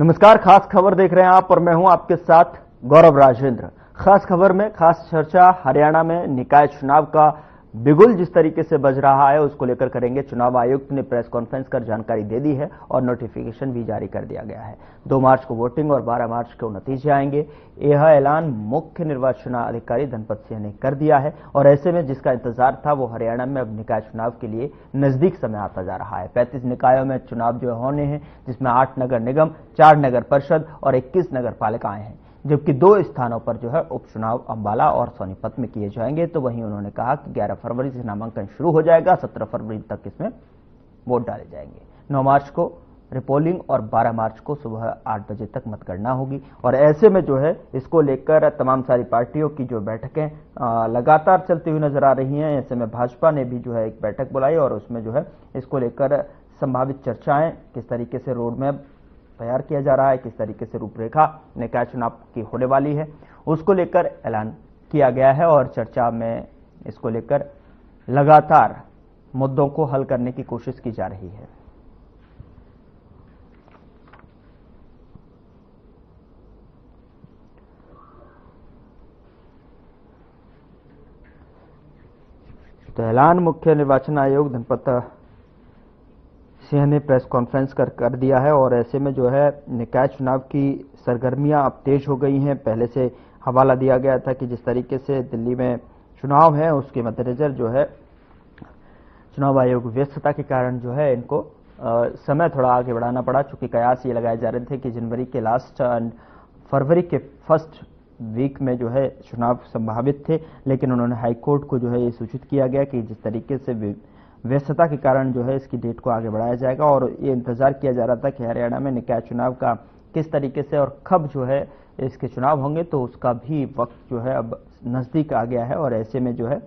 नमस्कार, खास खबर देख रहे हैं आप और मैं हूं आपके साथ गौरव राजेंद्र। खास खबर में खास चर्चा हरियाणा में निकाय चुनाव का बिगुल जिस तरीके से बज रहा है उसको लेकर करेंगे। चुनाव आयुक्त ने प्रेस कॉन्फ्रेंस कर जानकारी दे दी है और नोटिफिकेशन भी जारी कर दिया गया है। 2 मार्च को वोटिंग और 12 मार्च को नतीजे आएंगे। यह ऐलान मुख्य निर्वाचन अधिकारी धनपत सिंह ने कर दिया है और ऐसे में जिसका इंतजार था वो हरियाणा में अब निकाय चुनाव के लिए नजदीक समय आता जा रहा है। 35 निकायों में चुनाव जो होने हैं, जिसमें 8 नगर निगम, 4 नगर परिषद और 21 नगर पालिकाएं हैं, जबकि 2 स्थानों पर जो है उपचुनाव अंबाला और सोनीपत में किए जाएंगे। तो वहीं उन्होंने कहा कि 11 फरवरी से नामांकन शुरू हो जाएगा, 17 फरवरी तक इसमें वोट डाले जाएंगे। 9 मार्च को रिपोलिंग और 12 मार्च को सुबह 8 बजे तक मतगणना होगी। और ऐसे में जो है इसको लेकर तमाम सारी पार्टियों की जो बैठकें लगातार चलती हुई नजर आ रही हैं। ऐसे में भाजपा ने भी जो है एक बैठक बुलाई और उसमें जो है इसको लेकर संभावित चर्चाएं, किस तरीके से रोड मैप तैयार किया जा रहा है, किस तरीके से रूपरेखा निकाय चुनाव की होने वाली है, उसको लेकर ऐलान किया गया है। और चर्चा में इसको लेकर लगातार मुद्दों को हल करने की कोशिश की जा रही है। तो ऐलान मुख्य निर्वाचन आयोग धनपत सिंह ने प्रेस कॉन्फ्रेंस कर दिया है और ऐसे में जो है निकाय चुनाव की सरगर्मियां अब तेज हो गई हैं। पहले से हवाला दिया गया था कि जिस तरीके से दिल्ली में चुनाव है उसके मद्देनजर जो है चुनाव आयोग व्यस्तता के कारण जो है इनको समय थोड़ा आगे बढ़ाना पड़ा, चूंकि कयास ये लगाए जा रहे थे कि जनवरी के लास्ट फरवरी के फर्स्ट वीक में जो है चुनाव संभावित थे। लेकिन उन्होंने हाईकोर्ट को जो है ये सूचित किया गया कि जिस तरीके से व्यस्तता के कारण जो है इसकी डेट को आगे बढ़ाया जाएगा। और ये इंतजार किया जा रहा था कि हरियाणा में निकाय चुनाव का किस तरीके से और कब जो है इसके चुनाव होंगे, तो उसका भी वक्त जो है अब नजदीक आ गया है। और ऐसे में जो है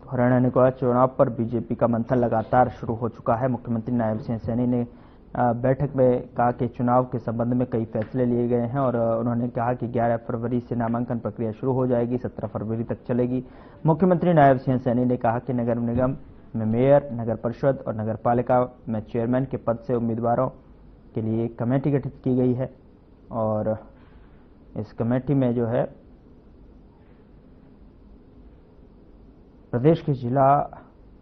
हरियाणा निकाय चुनाव पर बीजेपी का मंथन लगातार शुरू हो चुका है। मुख्यमंत्री नायब सिंह सैनी ने बैठक में कहा कि चुनाव के संबंध में कई फैसले लिए गए हैं और उन्होंने कहा कि 11 फरवरी से नामांकन प्रक्रिया शुरू हो जाएगी, 17 फरवरी तक चलेगी। मुख्यमंत्री नायब सिंह सैनी ने कहा कि नगर निगम में मेयर, नगर परिषद और नगर पालिका में चेयरमैन के पद से उम्मीदवारों के लिए एक कमेटी गठित की गई है और इस कमेटी में जो है प्रदेश के जिला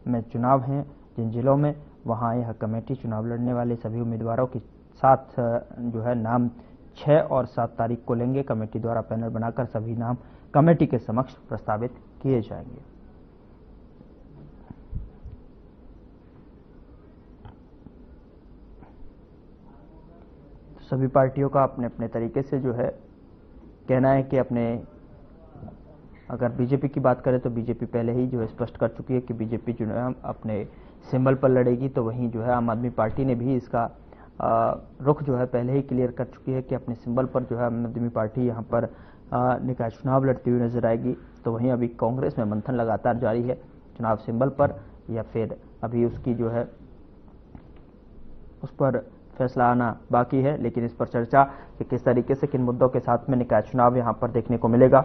में चुनाव हैं, जिन जिलों में वहां यह कमेटी चुनाव लड़ने वाले सभी उम्मीदवारों के साथ जो है नाम 6 और 7 तारीख को लेंगे। कमेटी द्वारा पैनल बनाकर सभी नाम कमेटी के समक्ष प्रस्तावित किए जाएंगे। तो सभी पार्टियों का अपने अपने तरीके से जो है कहना है कि अगर बीजेपी की बात करें तो बीजेपी पहले ही जो है स्पष्ट कर चुकी है कि बीजेपी जो है अपने सिंबल पर लड़ेगी। तो वहीं जो है आम आदमी पार्टी ने भी इसका रुख जो है पहले ही क्लियर कर चुकी है कि अपने सिंबल पर जो है आम आदमी पार्टी यहां पर निकाय चुनाव लड़ती हुई नजर आएगी। तो वहीं अभी कांग्रेस में मंथन लगातार जारी है चुनाव सिंबल पर, या फिर अभी उसकी जो है उस पर फैसला आना बाकी है। लेकिन इस पर चर्चा कि किस तरीके से किन मुद्दों के साथ में निकाय चुनाव यहां पर देखने को मिलेगा।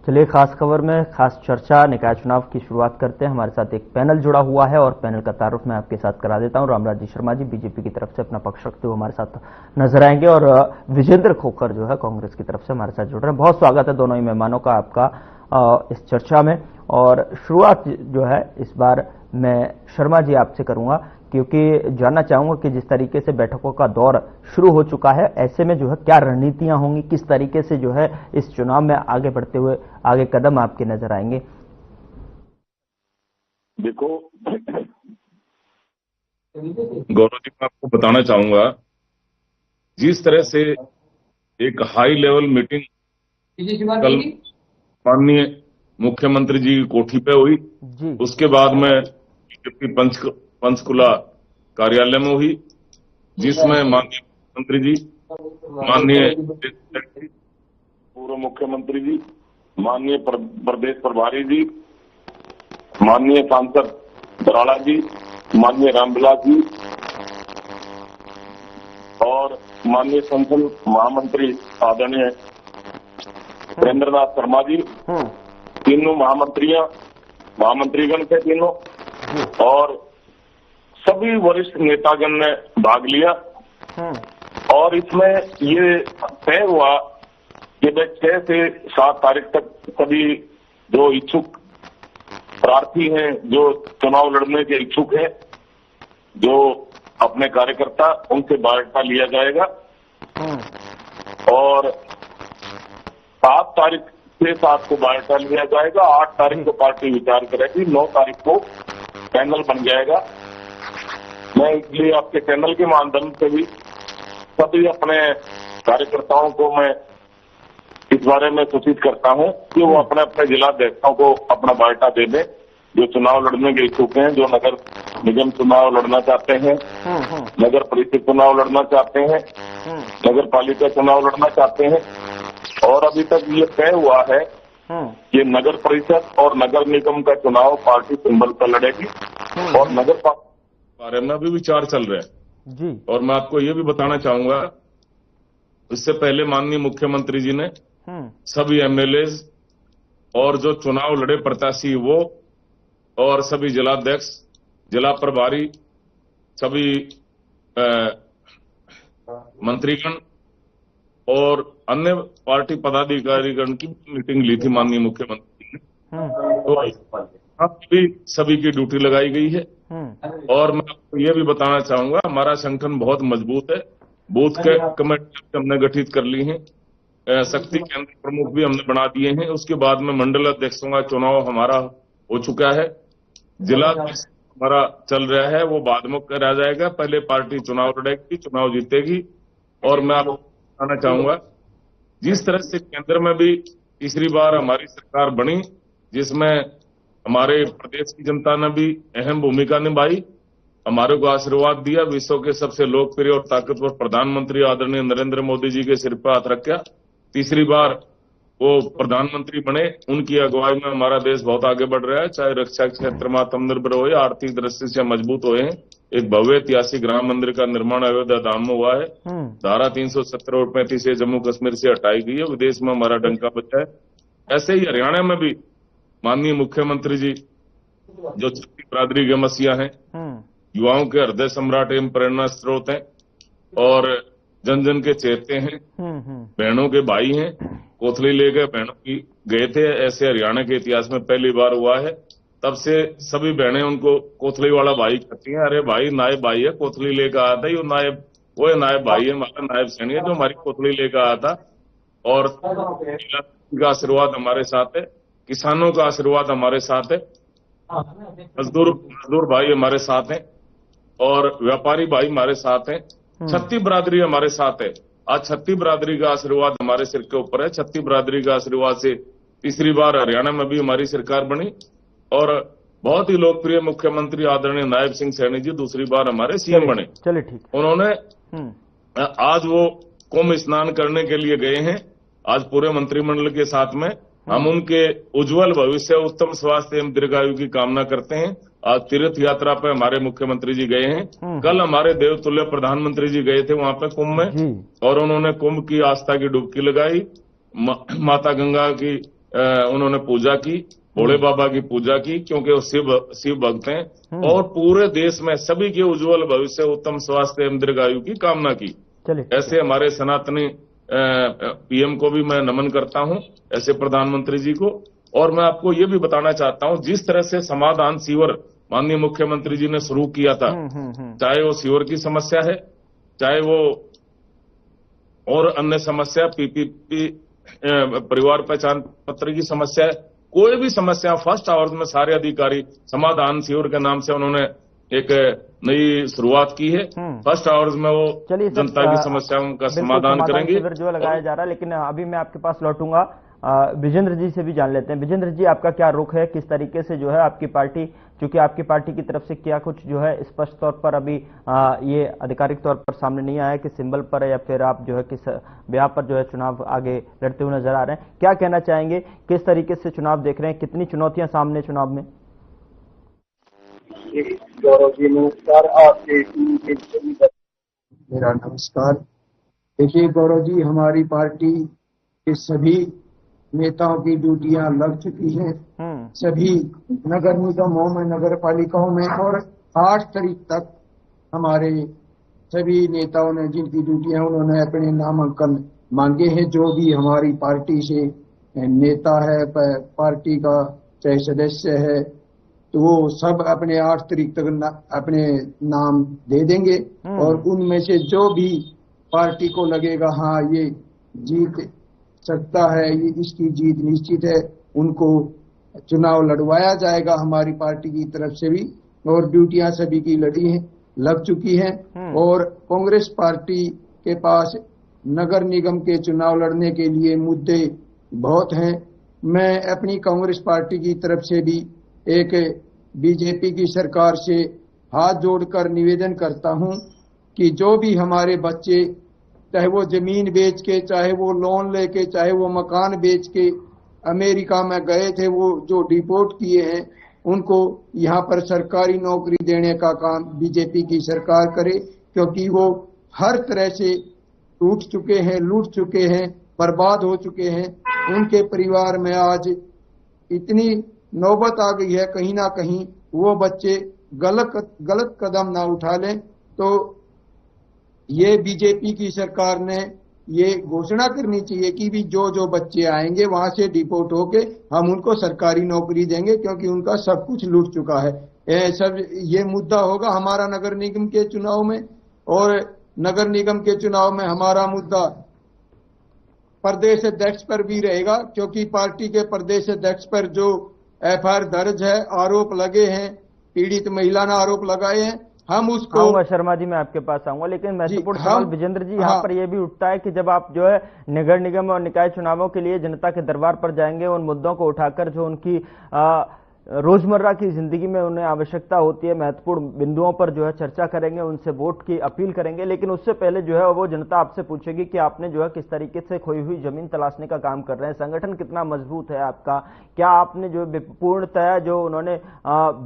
चलिए खास खबर में खास चर्चा निकाय चुनाव की शुरुआत करते हैं। हमारे साथ एक पैनल जुड़ा हुआ है और पैनल का तारुफ मैं आपके साथ करा देता हूं। रामराज जी शर्मा जी बीजेपी की तरफ से अपना पक्ष रखते हुए हमारे साथ नजर आएंगे और विजेंद्र खोखर जो है कांग्रेस की तरफ से हमारे साथ जुड़ रहे हैं। बहुत स्वागत है दोनों ही मेहमानों का आपका इस चर्चा में। और शुरुआत जो है इस बार मैं शर्मा जी आपसे करूंगा, क्योंकि जानना चाहूंगा कि जिस तरीके से बैठकों का दौर शुरू हो चुका है, ऐसे में जो है क्या रणनीतियां होंगी, किस तरीके से जो है इस चुनाव में आगे बढ़ते हुए आगे कदम आपके नजर आएंगे? देखो गौरव जी, मैं आपको बताना चाहूंगा, जिस तरह से एक हाई लेवल मीटिंग कल माननीय मुख्यमंत्री जी की कोठी पे हुई, उसके बाद में बीजेपी पंचकुला कार्यालय में हुई, जिसमें माननीय मुख्यमंत्री जी, माननीय पूर्व मुख्यमंत्री जी, माननीय प्रदेश प्रभारी जी, माननीय सांसद बराड़ा जी, माननीय रामविलास जी और माननीय संसद महामंत्री आदरणीय वीरेंद्र नाथ शर्मा जी, तीनों महामंत्रीगण थे तीनों, और सभी वरिष्ठ नेतागण ने भाग लिया। और इसमें ये तय हुआ कि 6 से 7 तारीख तक सभी जो इच्छुक प्रार्थी हैं, जो चुनाव लड़ने के इच्छुक हैं, जो अपने कार्यकर्ता, उनसे बायोडाटा लिया जाएगा। और 7 तारीख से 7 को बायोडाटा लिया जाएगा। 8 तारीख को पार्टी विचार करेगी। 9 तारीख को पैनल बन जाएगा। मैं इसलिए आपके चैनल के माध्यम से भी सभी अपने कार्यकर्ताओं को मैं इस बारे में सूचित करता हूं कि वो अपने अपने जिलाध्यक्षों को अपना बायोडाटा दे दें, जो चुनाव लड़ने के इच्छुक हैं, जो नगर निगम चुनाव लड़ना चाहते हैं, नगर परिषद चुनाव लड़ना चाहते हैं, नगर पालिका चुनाव लड़ना चाहते हैं। और अभी तक ये तय हुआ है कि नगर परिषद और नगर निगम का चुनाव पार्टी सिंबल पर लड़ेगी। और नगर बारे में भी विचार चल रहे हैं जी। और मैं आपको ये भी बताना चाहूंगा, इससे पहले माननीय मुख्यमंत्री जी ने सभी एमएलए और जो चुनाव लड़े प्रत्याशी वो और सभी जिलाध्यक्ष, जिला प्रभारी, सभी मंत्रीगण और अन्य पार्टी पदाधिकारीगण की मीटिंग ली थी माननीय मुख्यमंत्री ने। तो अब भी सभी की ड्यूटी लगाई गई है। और मैं आपको ये भी बताना चाहूंगा, हमारा संगठन बहुत मजबूत है। बूथ के कमेटी हमने गठित कर ली है, शक्ति केंद्र प्रमुख भी हमने बना दिए हैं। उसके बाद में मंडल अध्यक्षों का चुनाव हमारा हो चुका है। जिला अध्यक्ष हमारा चल रहा है, वो बाद में करा जाएगा। पहले पार्टी चुनाव लड़ेगी, चुनाव जीतेगी। और मैं आपको बताना चाहूंगा, जिस तरह से केंद्र में भी तीसरी बार हमारी सरकार बनी, जिसमें हमारे प्रदेश की जनता ने भी अहम भूमिका निभाई, हमारे को आशीर्वाद दिया, विश्व के सबसे लोकप्रिय और ताकतवर प्रधानमंत्री आदरणीय नरेंद्र मोदी जी के सिर पर हाथ रखा। तीसरी बार वो प्रधानमंत्री बने, उनकी अगुवाई में हमारा देश बहुत आगे बढ़ रहा है। चाहे रक्षा क्षेत्र में आत्मनिर्भर हो या आर्थिक दृष्टि से मजबूत हुए हैं। एक भव्य ऐतिहासिक राम मंदिर का निर्माण अयोध्या धाम में हुआ है। धारा 370 और 35 जम्मू कश्मीर से हटाई गई है। विदेश में हमारा डंका बचा है। ऐसे ही हरियाणा में भी माननीय मुख्यमंत्री जी, जो छत्ती बिरादरी के मसीहा हैं, युवाओं के हृदय सम्राट एवं प्रेरणा स्रोत हैं और जन जन के चेते हैं, बहनों के भाई हैं। कोथली लेकर बहनों की गए थे, ऐसे हरियाणा के इतिहास में पहली बार हुआ है। तब से सभी बहनें उनको कोथली वाला भाई कहती हैं। अरे भाई, नायब भाई है, कोथली लेकर आया था, ये नायब, वो नायब भाई है, हमारा नायब सैनी है जो हमारी कोथली लेकर आया था। और का आशीर्वाद हमारे साथ है, किसानों का आशीर्वाद हमारे साथ है, मजदूर भाई हमारे साथ हैं और व्यापारी भाई हमारे साथ हैं। छत्ती बिरादरी हमारे साथ है। आज छत्ती बिरादरी का आशीर्वाद हमारे सिर के ऊपर है। छत्ती बिरादरी का आशीर्वाद से तीसरी बार हरियाणा में भी हमारी सरकार बनी और बहुत ही लोकप्रिय मुख्यमंत्री आदरणीय नायब सिंह सैनी जी दूसरी बार हमारे सीएम बने। चलिए ठीक। उन्होंने आज वो कुंभ स्नान करने के लिए गए हैं। आज पूरे मंत्रिमंडल के साथ में हम उनके उज्जवल भविष्य, उत्तम स्वास्थ्य एवं दीर्घायु की कामना करते हैं। आज तीर्थ यात्रा पे हमारे मुख्यमंत्री जी गए हैं। कल हमारे देवतुल्य प्रधानमंत्री जी गए थे वहां पे कुंभ में, और उन्होंने कुंभ की आस्था की डुबकी लगाई। माता गंगा की उन्होंने पूजा की, भोले बाबा की पूजा की, क्योंकि वो शिव भक्त हैं। और पूरे देश में सभी के उज्जवल भविष्य, उत्तम स्वास्थ्य एवं दीर्घायु की कामना की। ऐसे हमारे सनातनी पीएम को भी मैं नमन करता हूं, ऐसे प्रधानमंत्री जी को। और मैं आपको ये भी बताना चाहता हूं, जिस तरह से समाधान शिविर माननीय मुख्यमंत्री जी ने शुरू किया था, चाहे वो शिविर की समस्या है, चाहे वो और अन्य समस्या, पीपीपी परिवार पहचान पत्र की समस्या है, कोई भी समस्या, फर्स्ट आवर्स में सारे अधिकारी समाधान शिविर के नाम से उन्होंने एक नई शुरुआत की है। फर्स्ट आवर्स में वो जनता की समस्याओं का समाधान करेंगे। शिविर जो लगाया जा रहा है, लेकिन अभी मैं आपके पास लौटूंगा, विजेंद्र जी से भी जान लेते हैं। विजेंद्र जी, आपका क्या रुख है, किस तरीके से जो है आपकी पार्टी, क्योंकि आपकी पार्टी की तरफ से क्या कुछ जो है स्पष्ट तौर पर अभी ये आधिकारिक तौर पर सामने नहीं आया कि सिंबल पर है या फिर आप जो है किस ब्याह पर जो है चुनाव आगे लड़ते हुए नजर आ रहे हैं, क्या कहना चाहेंगे, किस तरीके से चुनाव देख रहे हैं, कितनी चुनौतियां सामने चुनाव में? गौरव जी नमस्कार। आपके मेरा नमस्कार। देखिए गौरव जी, हमारी पार्टी के सभी नेताओं की ड्यूटियां लग चुकी हैं। सभी नगर निगमों में, नगर पालिकाओं में, और 8 तारीख तक हमारे सभी नेताओं ने जिनकी ड्यूटियां उन्होंने अपने नामांकन मांगे हैं। जो भी हमारी पार्टी से नेता है, पार्टी का चाहे सदस्य है, तो वो सब अपने 8 तारीख तक अपने नाम दे देंगे। और उनमें से जो भी पार्टी को लगेगा हाँ ये जीत सकता है, ये इसकी जीत निश्चित है, उनको चुनाव लड़वाया जाएगा हमारी पार्टी की तरफ से भी। और ड्यूटियां सभी की लग चुकी हैं। और कांग्रेस पार्टी के पास नगर निगम के चुनाव लड़ने के लिए मुद्दे बहुत हैं। मैं अपनी कांग्रेस पार्टी की तरफ से भी एक बीजेपी की सरकार से हाथ जोड़कर निवेदन करता हूं कि जो भी हमारे बच्चे, चाहे वो जमीन बेच के, चाहे वो लोन लेके, चाहे वो मकान बेच के अमेरिका में गए थे, वो जो डिपोर्ट किए हैं, उनको यहाँ पर सरकारी नौकरी देने का काम बीजेपी की सरकार करे। क्योंकि वो हर तरह से टूट चुके हैं, लूट चुके हैं, बर्बाद हो चुके हैं। उनके परिवार में आज इतनी नौबत आ गई है, कहीं ना कहीं वो बच्चे गलत कदम ना उठा लें। तो ये बीजेपी की सरकार ने ये घोषणा करनी चाहिए कि भी जो बच्चे आएंगे वहां से डिपोर्ट होके हम उनको सरकारी नौकरी देंगे, क्योंकि उनका सब कुछ लूट चुका है। ये मुद्दा होगा हमारा नगर निगम के चुनाव में। और नगर निगम के चुनाव में हमारा मुद्दा प्रदेश अध्यक्ष पर भी रहेगा, क्योंकि पार्टी के प्रदेश अध्यक्ष पर जो एफआईआर दर्ज है, आरोप लगे हैं, पीड़ित महिला ने आरोप लगाए हैं, हम उसको आऊंगा शर्मा जी, मैं आपके पास आऊंगा। लेकिन महत्वपूर्ण सवाल विजेंद्र जी यहाँ पर यह भी उठता है कि जब आप जो है नगर निगम और निकाय चुनावों के लिए जनता के दरबार पर जाएंगे, उन मुद्दों को उठाकर जो उनकी रोजमर्रा की जिंदगी में उन्हें आवश्यकता होती है, महत्वपूर्ण बिंदुओं पर जो है चर्चा करेंगे, उनसे वोट की अपील करेंगे। लेकिन उससे पहले जो है वो जनता आपसे पूछेगी कि आपने जो है किस तरीके से खोई हुई जमीन तलाशने का काम कर रहे हैं, संगठन कितना मजबूत है आपका, क्या आपने जो पूर्णतया जो उन्होंने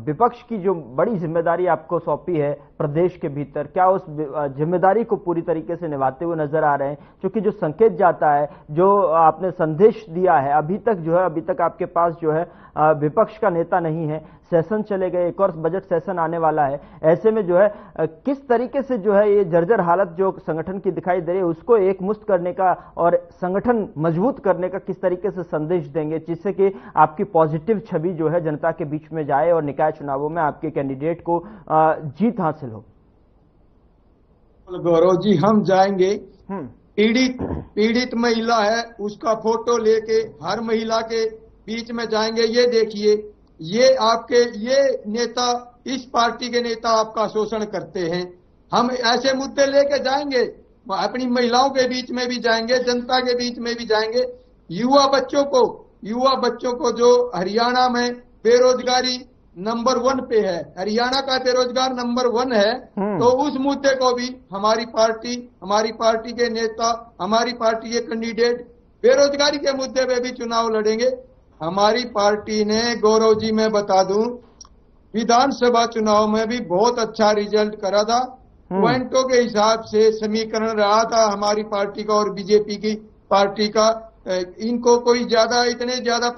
विपक्ष की जो बड़ी जिम्मेदारी आपको सौंपी है प्रदेश के भीतर, क्या उस जिम्मेदारी को पूरी तरीके से निभाते हुए नजर आ रहे हैं। क्योंकि जो संकेत जाता है, जो आपने संदेश दिया है, अभी तक आपके पास जो है विपक्ष का नेता नहीं है, सेशन चले गए, एक और बजट सेशन आने वाला है। ऐसे में जो है किस तरीके से जो है ये जर्जर हालत जो संगठन की दिखाई दे रही है उसको एक मुश्त करने का और संगठन मजबूत करने का किस तरीके से संदेश देंगे, जिससे कि आपकी पॉजिटिव छवि जो है जनता के बीच में जाए और निकाय चुनावों में आपके कैंडिडेट को जीत हासिल हो। गौरव जी, हम जाएंगे, पीड़ित महिला है उसका फोटो लेके हर महिला के बीच में जाएंगे। ये देखिए, ये नेता, इस पार्टी के नेता आपका शोषण करते हैं। हम ऐसे मुद्दे लेके जाएंगे, अपनी महिलाओं के बीच में भी जाएंगे, जनता के बीच में भी जाएंगे। युवा बच्चों को जो हरियाणा में बेरोजगारी नंबर 1 पे है, हरियाणा का बेरोजगार नंबर 1 है, तो उस मुद्दे को भी हमारी पार्टी के नेता, हमारी पार्टी के कैंडिडेट बेरोजगारी के मुद्दे पे भी चुनाव लड़ेंगे। हमारी पार्टी ने, गौरव जी मैं बता दूं, विधानसभा चुनाव में भी बहुत अच्छा रिजल्ट करा था। पॉइंटों के हिसाब से समीकरण रहा था हमारी पार्टी का और बीजेपी की पार्टी का। इनको कोई इतने ज्यादा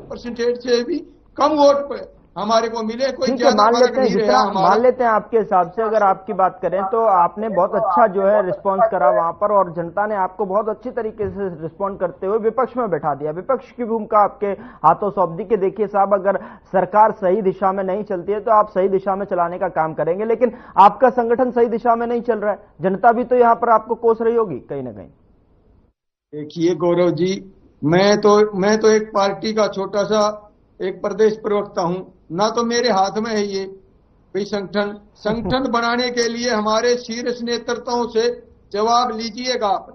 परसेंटेज से भी कम वोट हमारे को मिले, कोई ज्यादा फर्क नहीं रहा। मान लेते हैं आपके हिसाब से, अगर आपकी बात करें तो आपने बहुत अच्छा जो है रिस्पांस करा वहां पर, और जनता ने आपको बहुत अच्छी तरीके से रिस्पॉन्ड करते हुए विपक्ष में बैठा दिया। विपक्ष की भूमिका आपके हाथों सौंप दी कि देखिए साहब, अगर सरकार सही दिशा में नहीं चलती है तो आप सही दिशा में चलाने का काम करेंगे। लेकिन आपका संगठन सही दिशा में नहीं चल रहा है, जनता भी तो यहाँ पर आपको कोस रही होगी कहीं ना कहीं। देखिए गौरव जी, मैं तो एक पार्टी का छोटा सा एक प्रदेश प्रवक्ता हूं, ना तो मेरे हाथ में है ये भाई संगठन बनाने के लिए हमारे शीर्ष नेतृत्वों से जवाब लीजिएगा आप।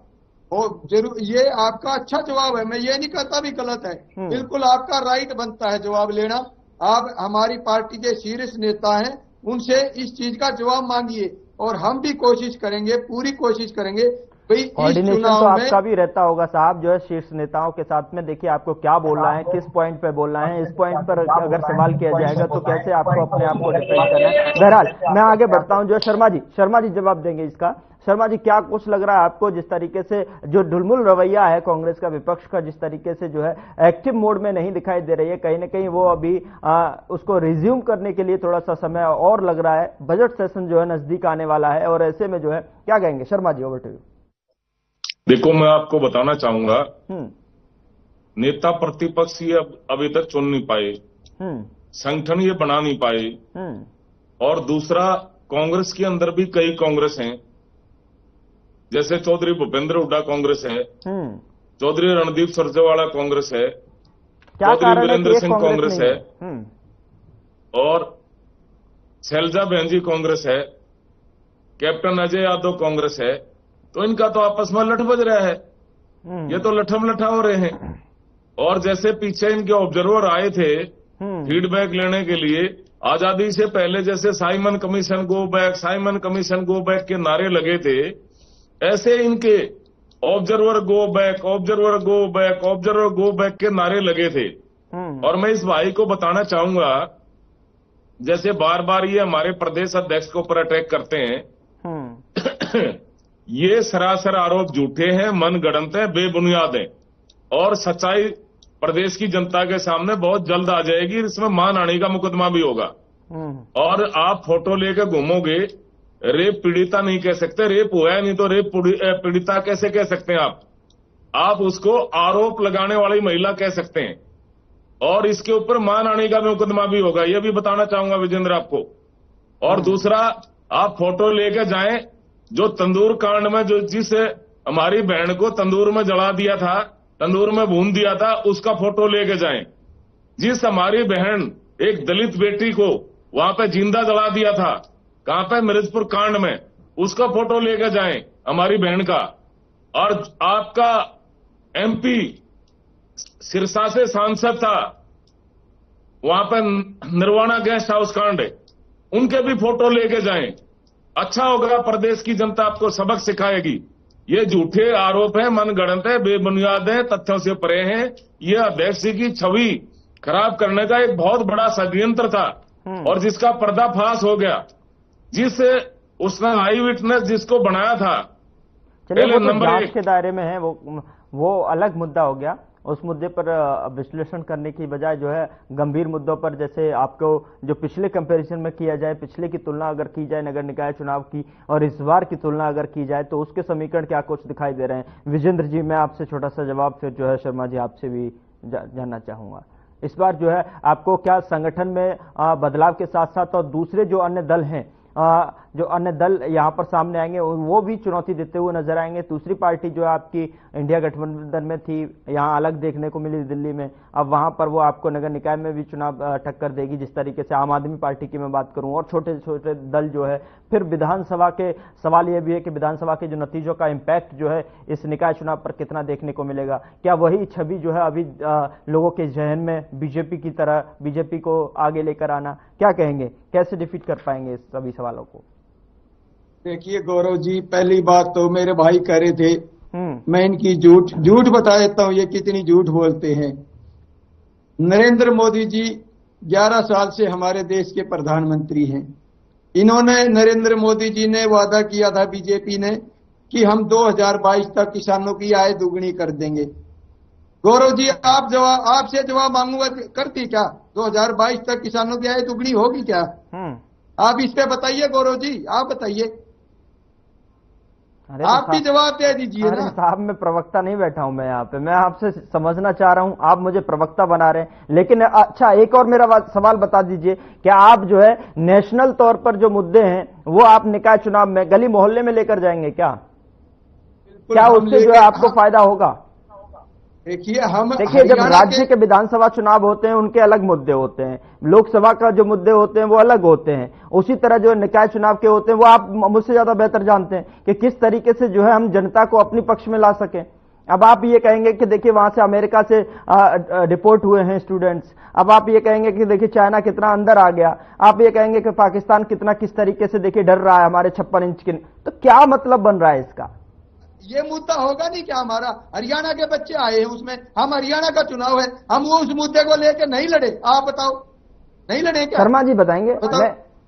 और जरूर ये आपका अच्छा जवाब है, मैं ये नहीं कहता भी गलत है, बिल्कुल आपका राइट बनता है जवाब लेना। आप हमारी पार्टी के शीर्ष नेता हैं, उनसे इस चीज का जवाब मांगिए और हम भी कोशिश करेंगे, पूरी कोशिश करेंगे कोऑर्डिनेशन तो आपका भी रहता होगा साहब, जो है शीर्ष नेताओं के साथ में। देखिए आपको क्या बोलना है, किस पॉइंट पे बोलना है, इस पॉइंट पर अगर सवाल किया जाएगा तो कैसे आपको अपने आप को डिफेंड करना है। बहरहाल मैं आगे बढ़ता हूं, जो है शर्मा जी जवाब देंगे इसका। शर्मा जी, क्या कुछ लग रहा है आपको, जिस तरीके से जो ढुलमुल रवैया है कांग्रेस का, विपक्ष का, जिस तरीके से जो है एक्टिव मोड में नहीं दिखाई दे रही है, कहीं ना कहीं वो अभी उसको रिज्यूम करने के लिए थोड़ा सा समय और लग रहा है, बजट सेशन जो है नजदीक आने वाला है, और ऐसे में जो है क्या कहेंगे Sharma ji, over to you. देखो, मैं आपको बताना चाहूंगा, नेता प्रतिपक्ष ये अभी तक चुन नहीं पाए, संगठन ये बना नहीं पाए, और दूसरा कांग्रेस के अंदर भी कई कांग्रेस हैं, जैसे चौधरी भूपेंद्र हुड्डा कांग्रेस है, चौधरी रणदीप सुरजेवाला कांग्रेस है, चौधरी वीरेंद्र सिंह कांग्रेस है, और शैलजा बहन जी कांग्रेस है, कैप्टन अजय यादव कांग्रेस है। तो इनका तो आपस में लठ बज रहा है, ये तो लठम लठा हो रहे हैं। और जैसे पीछे इनके ऑब्जर्वर आए थे फीडबैक लेने के लिए, आजादी से पहले जैसे Simon commission go back, Simon commission go back के नारे लगे थे, ऐसे इनके observer go back, observer go back, observer go back के नारे लगे थे। और मैं इस भाई को बताना चाहूंगा, जैसे बार बार ये हमारे प्रदेश अध्यक्ष के ऊपर अटैक करते हैं, ये सरासर आरोप झूठे हैं, मनगढ़ंत हैं, बेबुनियाद हैं, और सच्चाई प्रदेश की जनता के सामने बहुत जल्द आ जाएगी। इसमें मानहानि का मुकदमा भी होगा। और आप फोटो लेके घूमोगे, रेप पीड़िता नहीं कह सकते, रेप हुआ है नहीं तो रेप पीड़िता कैसे कह सकते हैं आप उसको आरोप लगाने वाली महिला कह सकते हैं, और इसके ऊपर मानहानि का मुकदमा भी होगा, यह भी बताना चाहूंगा विजेंद्र आपको। और दूसरा, आप फोटो लेके जाएं, जो तंदूर कांड में जो जिस हमारी बहन को तंदूर में जला दिया था, तंदूर में भून दिया था, उसका फोटो लेके जाएं। जिस हमारी बहन एक दलित बेटी को वहां पे जिंदा जला दिया था, कहां पे, मिर्जपुर कांड में, उसका फोटो लेके जाएं हमारी बहन का। और आपका एमपी सिरसा से सांसद था, वहां पे निर्वाणा गेस्ट हाउस कांड है, उनके भी फोटो लेके जाएं। अच्छा होगा, प्रदेश की जनता आपको सबक सिखाएगी। ये झूठे आरोप हैं, मनगढ़ंत है, बेबुनियाद है, तथ्यों से परे हैं। ये अध्यक्ष जी की छवि खराब करने का एक बहुत बड़ा षड्यंत्र था, और जिसका पर्दाफाश हो गया। जिस उसने आई विटनेस जिसको बनाया था, चलिए वो तो जांच के दायरे में है, वो अलग मुद्दा हो गया। उस मुद्दे पर विश्लेषण करने की बजाय जो है गंभीर मुद्दों पर, जैसे आपको जो पिछले कंपैरिजन में किया जाए, पिछले की तुलना अगर की जाए नगर निकाय चुनाव की और इस बार की तुलना अगर की जाए, तो उसके समीकरण क्या कुछ दिखाई दे रहे हैं। विजेंद्र जी, मैं आपसे छोटा सा जवाब फिर जो है शर्मा जी आपसे भी जानना चाहूंगा। इस बार जो है आपको क्या संगठन में बदलाव के साथ साथ और दूसरे जो अन्य दल हैं, जो अन्य दल यहां पर सामने आएंगे वो भी चुनौती देते हुए नजर आएंगे। दूसरी पार्टी जो आपकी इंडिया गठबंधन में थी, यहां अलग देखने को मिली दिल्ली में, अब वहां पर वो आपको नगर निकाय में भी चुनाव टक्कर देगी, जिस तरीके से आम आदमी पार्टी की मैं बात करूं, और छोटे छोटे दल जो है। फिर विधानसभा के सवाल यह भी है कि विधानसभा के जो नतीजों का इम्पैक्ट जो है इस निकाय चुनाव पर कितना देखने को मिलेगा। क्या वही छवि जो है अभी लोगों के जहन में बीजेपी की तरह, बीजेपी को आगे लेकर आना, क्या कहेंगे, कैसे डिफीट कर पाएंगे इस सभी सवालों को? देखिए गौरव जी, पहली बात तो मेरे भाई कह रहे थे, मैं इनकी झूठ बता देता हूं, ये कितनी झूठ बोलते हैं। नरेंद्र मोदी जी 11 साल से हमारे देश के प्रधानमंत्री हैं। इन्होंने, नरेंद्र मोदी जी ने वादा किया था बीजेपी ने कि हम 2022 तक किसानों की आय दुगनी कर देंगे। गौरव जी, आपसे जवाब मांगूंगा, करती क्या? 2022 तक किसानों की आय दुगनी होगी क्या? आप इस पे बताइए गौरव जी, आप बताइए, आप भी जवाब दे दीजिए ना। साहब, मैं प्रवक्ता नहीं बैठा हूं मैं यहाँ पे, मैं आपसे समझना चाह रहा हूं, आप मुझे प्रवक्ता बना रहे हैं। लेकिन अच्छा, एक और मेरा सवाल बता दीजिए, क्या आप जो है नेशनल तौर पर जो मुद्दे हैं वो आप निकाय चुनाव में गली मोहल्ले में लेकर जाएंगे क्या? क्या उससे जो है आपको फायदा होगा? देखिए, जब राज्य के विधानसभा चुनाव होते हैं उनके अलग मुद्दे होते हैं, लोकसभा का जो मुद्दे होते हैं वो अलग होते हैं। उसी तरह जो निकाय चुनाव के होते हैं वो आप मुझसे ज्यादा बेहतर जानते हैं कि किस तरीके से जो है हम जनता को अपनी पक्ष में ला सकें। अब आप ये कहेंगे कि देखिए वहां से अमेरिका से डिपोर्ट हुए हैं स्टूडेंट्स, अब आप ये कहेंगे कि देखिए चाइना कितना अंदर आ गया, आप ये कहेंगे कि पाकिस्तान कितना किस तरीके से देखिए डर रहा है हमारे 56 इंच के। तो क्या मतलब बन रहा है इसका? ये मुद्दा होगा नहीं क्या? हमारा हरियाणा के बच्चे आए हैं उसमें, हम हरियाणा का चुनाव है, हम वो उस मुद्दे को लेकर नहीं लड़े? आप बताओ, नहीं लड़े क्या? शर्मा जी बताएंगे।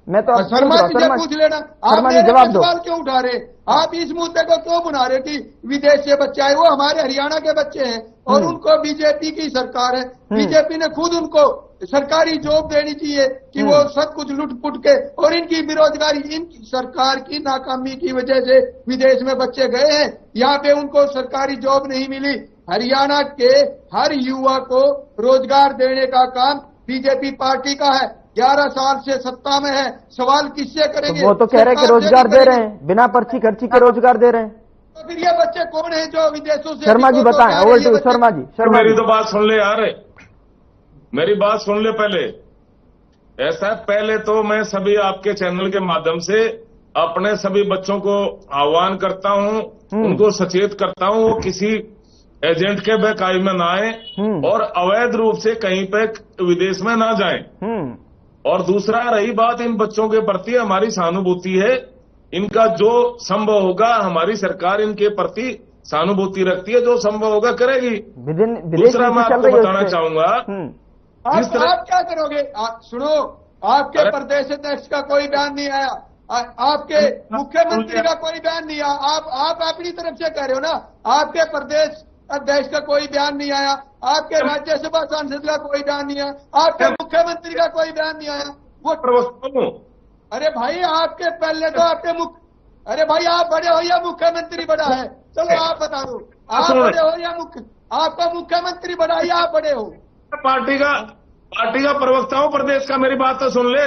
मैं तो शर्मा जी से पूछ लेना, आप मेरे सवाल क्यों उठा रहे? आप इस मुद्दे को क्यों बना रहे कि विदेश से बच्चे आए? वो हमारे हरियाणा के बच्चे हैं और उनको बीजेपी की सरकार है, बीजेपी ने खुद उनको सरकारी जॉब देनी चाहिए कि वो सब कुछ लुट पुट के, और इनकी बेरोजगारी, इनकी सरकार की नाकामी की वजह से विदेश में बच्चे गए हैं, यहाँ पे उनको सरकारी जॉब नहीं मिली। हरियाणा के हर युवा को रोजगार देने का काम बीजेपी पार्टी का है, 11 साल से सत्ता में है, सवाल किससे करेंगे? तो वो तो कह रहे हैं कि रोजगार दे रहे हैं, बिना पर्ची खर्ची के रोजगार दे रहे हैं। तो फिर ये बच्चे कौन है जो विदेशों से? शर्मा जी बताएं, शर्मा जी मेरी तो बात सुन ले यार, मेरी बात सुन ले पहले। ऐसा है, पहले तो मैं सभी आपके चैनल के माध्यम से अपने सभी बच्चों को आह्वान करता हूं, उनको सचेत करता हूं, वो किसी एजेंट के बहकावे में ना आए और अवैध रूप से कहीं पे विदेश में ना जाएं। और दूसरा, रही बात इन बच्चों के प्रति हमारी सहानुभूति है, इनका जो संभव होगा, हमारी सरकार इनके प्रति सहानुभूति रखती है, जो संभव होगा करेगी। दूसरा मैं आपको बताना चाहूंगा, आप क्या करोगे? सुनो, आपके प्रदेश अध्यक्ष का कोई बयान नहीं आया, आपके मुख्यमंत्री का कोई बयान नहीं आया, आप अपनी तरफ से कह रहे हो ना, आपके प्रदेश अध्यक्ष का कोई बयान नहीं आया, आपके राज्यसभा सांसद का कोई बयान नहीं आया, आपके मुख्यमंत्री का कोई बयान नहीं आया। वो प्रवक्ता, अरे भाई आपके पहले तो आपके अरे भाई आप बड़े हो या मुख्यमंत्री बड़ा है? चलो आप बता दो, आप बड़े हो या आपका मुख्यमंत्री बड़ा है या आप बड़े हो? पार्टी का प्रवक्ता हूं प्रदेश का, मेरी बात तो सुन ले।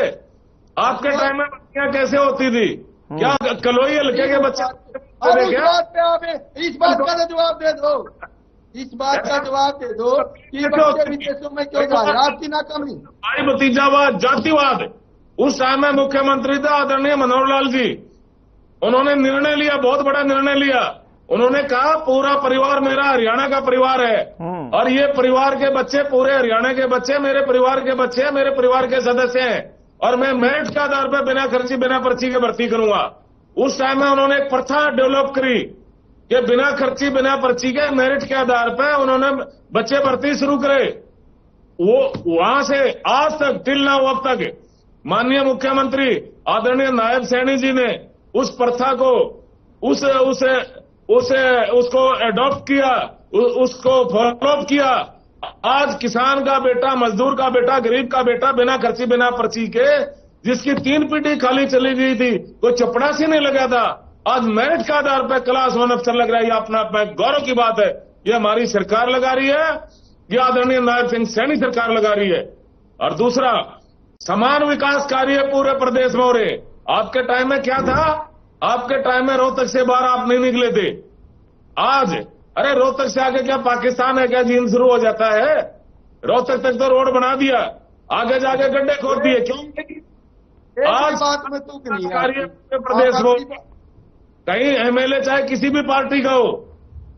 आपके टाइम में बच्चियां कैसे होती थी? क्या कलोई हल्के के बच्चे? इस बात का तो जवाब दे दो, इस बात का जवाब दे दो कि बच्चे विदेशों में क्यों जा रहे? आपकी नाकामी। भाई भतीजावाद, जातिवाद, उस टाइम में मुख्यमंत्री था आदरणीय मनोहर लाल जी, उन्होंने निर्णय लिया, बहुत बड़ा निर्णय लिया। उन्होंने कहा पूरा परिवार मेरा हरियाणा का परिवार है और ये परिवार के बच्चे पूरे हरियाणा के बच्चे मेरे परिवार के बच्चे हैं, मेरे परिवार के सदस्य हैं और मैं मेरिट के आधार पर बिना खर्ची बिना पर्ची के भर्ती करूंगा। उस टाइम में उन्होंने एक प्रथा डेवलप करी कि बिना खर्ची बिना पर्ची के मेरिट के आधार पर उन्होंने बच्चे भर्ती शुरू करे। वो वहां से आज तक टिल नाउ अब तक माननीय मुख्यमंत्री आदरणीय नायब सैनी जी ने उस प्रथा को उसको एडॉप्ट किया, उसको फॉलोअप किया। आज किसान का बेटा, मजदूर का बेटा, गरीब का बेटा बिना खर्ची बिना पर्ची के, जिसकी 3 पीढ़ी खाली चली गई थी, कोई चपड़ासी नहीं लगा था, आज मेरिट के आधार पर क्लास 1 अफसर लग रहा है। ये अपना गौरव की बात है। ये हमारी सरकार लगा रही है, ये आदरणीय नायब सिंह सैनी सरकार लगा रही है। और दूसरा, समान विकास कार्य पूरे प्रदेश में हो रहे। आपके टाइम में क्या था? आपके टाइम में रोहतक से बाहर आप नहीं निकले थे। आज अरे रोहतक से आगे क्या पाकिस्तान है क्या? जीन शुरू हो जाता है। रोहतक तक तो रोड बना दिया, आगे जाके गड्ढे खोद दिए। क्यों? आज बात में तो कार्य प्रदेश में कहीं एमएलए चाहे किसी भी पार्टी का हो,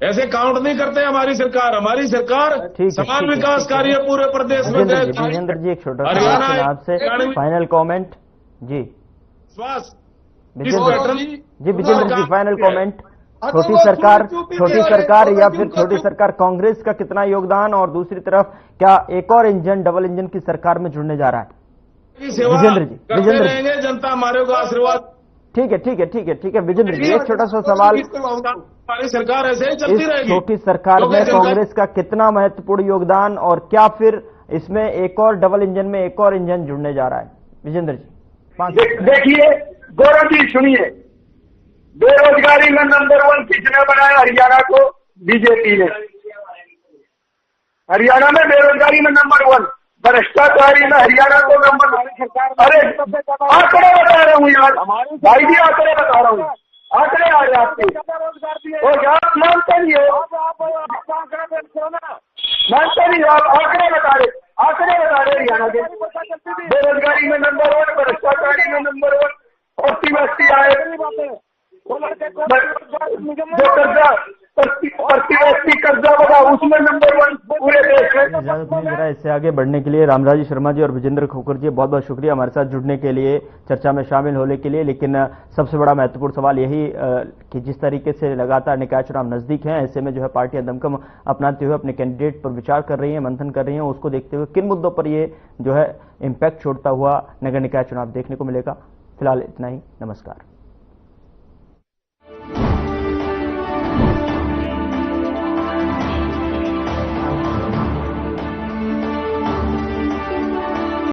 ऐसे काउंट नहीं करते हमारी सरकार। हमारी सरकार समान विकास कार्य पूरे प्रदेश में। विजेंद्र जी एक छोटा सा आपसे फाइनल कमेंट जी। विजेंद्र जी फाइनल कमेंट। छोटी सरकार या फिर छोटी सरकार कांग्रेस का कितना योगदान, और दूसरी तरफ क्या एक और इंजन डबल इंजन की सरकार में जुड़ने जा रहा है? विजेंद्र जी जनता हमारे को आशीर्वाद। ठीक है विजेंद्र जी एक छोटा सा सवाल, हमारी सरकार ऐसे ही चलती रहेगी। छोटी सरकार में कांग्रेस का कितना महत्वपूर्ण योगदान, और क्या फिर इसमें एक और डबल इंजन में एक और इंजन जुड़ने जा रहा है? विजेंद्र जी। देखिए गौरव जी सुनिए, बेरोजगारी में नंबर 1 किसने बनाया? हरियाणा को बीजेपी ने। हरियाणा में बेरोजगारी में नंबर 1, भ्रष्टाचारी में हरियाणा को नंबर। अरे आंकड़े बता रहा हूँ यार भाई जी, आंकड़े बता रहा हूँ, आंकड़े आ रहे आपके। और आप मानते नहीं हो, मानते नहीं हो, आप आंकड़े बता रहे हरियाणा के। बेरोजगारी में नंबर 1, भ्रष्टाचारी में नंबर 1, और टीएसटी आए जो कर्जा कर्जा बता उसमें नंबर 1। पूरे देश में। इजाजत नहीं जरा इससे आगे बढ़ने के लिए रामराजी शर्मा जी और विजेंद्र खोखर जी बहुत बहुत शुक्रिया हमारे साथ जुड़ने के लिए, चर्चा में शामिल होने के लिए। लेकिन सबसे बड़ा महत्वपूर्ण सवाल यही कि जिस तरीके से लगातार निकाय चुनाव नजदीक हैं, ऐसे में जो है पार्टियां दमखम अपनाते हुए अपने कैंडिडेट पर विचार कर रही हैं, मंथन कर रही हैं, उसको देखते हुए किन मुद्दों पर ये जो है इम्पैक्ट छोड़ता हुआ नगर निकाय चुनाव देखने को मिलेगा। फिलहाल इतना ही, नमस्कार।